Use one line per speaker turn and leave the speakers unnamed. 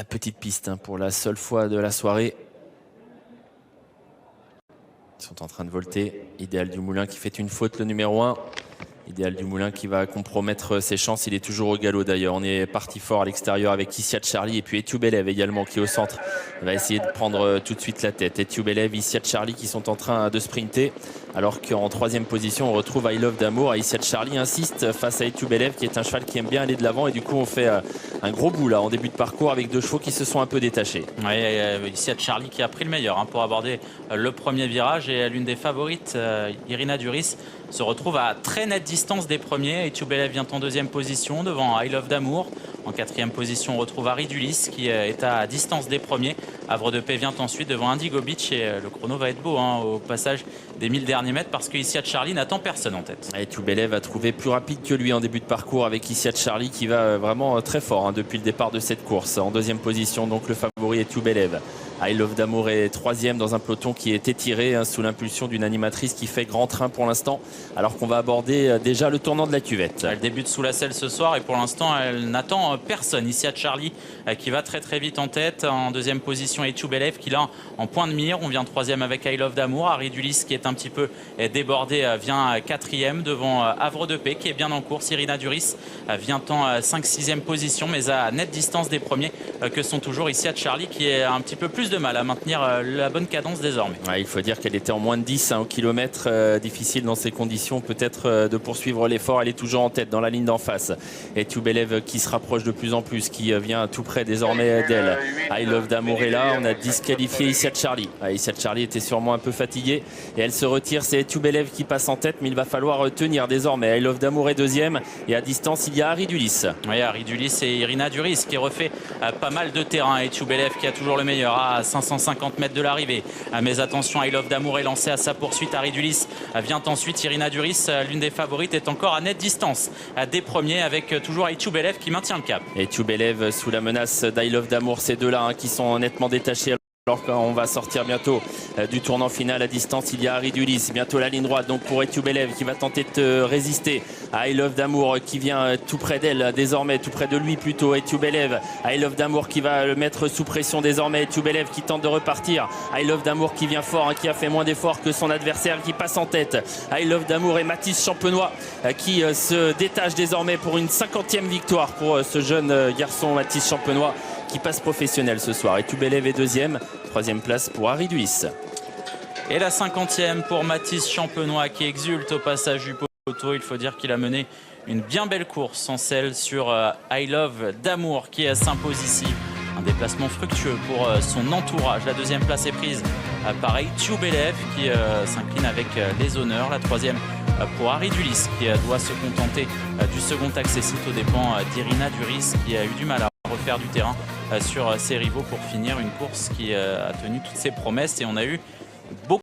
la petite piste hein, pour la seule fois de la soirée. Ils sont en train de volter. Idéal du Moulin qui fait une faute, le numéro 1. Idéal du Moulin qui va compromettre ses chances. Il est toujours au galop d'ailleurs. On est parti fort à l'extérieur avec Isia Charlie et puis Etiubelev également qui est au centre. Il va essayer de prendre tout de suite la tête. Etiubelev, Isia Charlie qui sont en train de sprinter. Alors qu'en troisième position, on retrouve I Love d'Amour. Isia Charlie insiste face à Etiubelev qui est un cheval qui aime bien aller de l'avant. Et du coup, on fait un gros bout là en début de parcours avec deux chevaux qui se sont un peu détachés.
Oui, Isia Charlie qui a pris le meilleur hein, pour aborder le premier virage. Et l'une des favorites, Irina Duris, se retrouve à très nette distance des premiers. Etiubelev vient en deuxième position devant I Love d'Amour. En quatrième position, on retrouve Harry Dulis qui est à distance des premiers. Havre de Paix vient ensuite devant Indigo Beach et le chrono va être beau hein, au passage des 1000 derniers mètres parce que Isia Charlie n'attend personne en tête.
Etiubelev a trouvé plus rapide que lui en début de parcours avec Isia Charlie qui va vraiment très fort hein, depuis le départ de cette course. En deuxième position, donc le favori Etiubelev. I Love d'Amour est troisième dans un peloton qui est étiré hein, sous l'impulsion d'une animatrice qui fait grand train pour l'instant, alors qu'on va aborder déjà le tournant de la cuvette.
Elle débute sous la selle ce soir et pour l'instant elle n'attend personne. Isia Charlie qui va très vite en tête. En deuxième position Etiubelev qui là en point de mire. On vient troisième avec I Love d'Amour. Harry Dulis qui est un petit peu débordé vient quatrième devant Havre de Paix qui est bien en course. Irina Duris vient en 5-6e position mais à nette distance des premiers que sont toujours Isia Charlie qui est un petit peu plus de mal à maintenir la bonne cadence désormais.
Ouais, il faut dire qu'elle était en moins de 10 hein, au kilomètre. Difficile dans ces conditions peut-être de poursuivre l'effort. Elle est toujours en tête dans la ligne d'en face. Etiubelev qui se rapproche de plus en plus, qui vient tout près désormais d'elle. I Love d'Amour est là. On a disqualifié Isia Charlie. Isia Charlie était sûrement un peu fatiguée et elle se retire. C'est Etiubelev qui passe en tête mais il va falloir tenir désormais. I Love d'Amour est deuxième et à distance il y a Harry Dulis.
Oui, Harry Dulis et Irina Duris qui refait pas mal de terrain. Etiubelev qui a toujours le meilleur à 550 mètres de l'arrivée. Mais attention, I Love d'Amour est lancé à sa poursuite. Harry Dulis vient ensuite. Irina Duris, l'une des favorites, est encore à nette distance des premiers avec toujours Etiubelev qui maintient le cap.
Etiubelev sous la menace d'I Love d'Amour, ces deux-là hein, qui sont nettement détachés. Alors qu'on va sortir bientôt du tournant final à distance, il y a Harry Dulis, bientôt la ligne droite donc pour Etiubelev qui va tenter de résister à I Love d'Amour qui vient tout près d'elle désormais, tout près de lui plutôt. Etiubelev, I Love d'Amour qui va le mettre sous pression désormais. Etiubelev qui tente de repartir. I Love d'Amour qui vient fort, hein, qui a fait moins d'efforts que son adversaire, qui passe en tête. I Love d'Amour et Mathis Champenois qui se détache désormais pour une 50e victoire pour ce jeune garçon Mathis Champenois qui passe professionnel ce soir. Etiubelev est deuxième, troisième place pour Harry Dulis.
Et la 50e pour Mathis Champenois qui exulte au passage du poteau. Il faut dire qu'il a mené une bien belle course en selle sur I Love d'Amour qui s'impose ici. Un déplacement fructueux pour son entourage. La deuxième place est prise par Etiubelev qui s'incline avec les honneurs. La troisième pour Harry Dulis qui doit se contenter du second accessite aux dépens d'Irina Duris qui a eu du mal à refaire du terrain sur ses rivaux pour finir une course qui a tenu toutes ses promesses et on a eu beaucoup